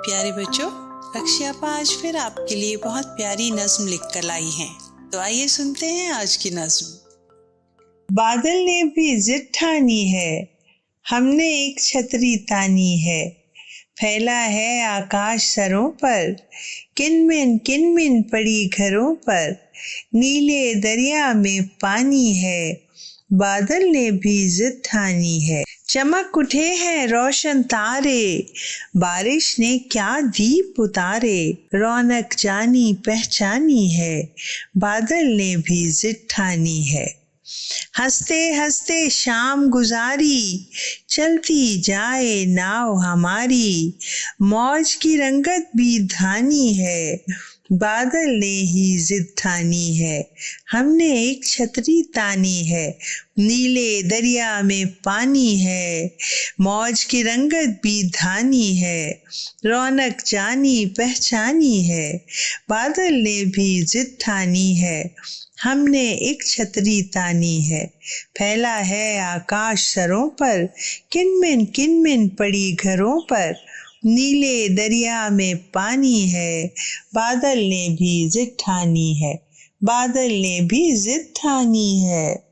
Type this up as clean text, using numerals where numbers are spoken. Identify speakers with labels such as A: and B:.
A: प्यारे बच्चों, रक्षापा आज फिर आपके लिए बहुत प्यारी नज्म लिखकर लाई हैं। तो आइए सुनते हैं आज की नज्म।
B: बादल ने भी जिद ठानी है, हमने एक छतरी तानी है। फैला है आकाश सरों पर, किनमिन पड़ी घरों पर। नीले दरिया में पानी है, बादल ने भी जिद ठानी है। चमक उठे हैं रोशन तारे, बारिश ने क्या दीप उतारे। रौनक जानी पहचानी है, बादल ने भी जिद ठानी है। हंसते हंसते शाम गुजारी, चलती जाए नाव हमारी। मौज की रंगत भी धानी है, बादल ने ही जिद ठानी है। हमने एक छतरी तानी है, नीले दरिया में पानी है। मौज की रंगत भी धानी है, रौनक जानी पहचानी है। बादल ने भी जिद ठानी है, हमने एक छतरी तानी है। फैला है आकाश सरों पर, किनमिन पड़ी घरों पर। नीले दरिया में पानी है, बादल ने भी जिद ठानी है। बादल ने भी जिद ठानी है।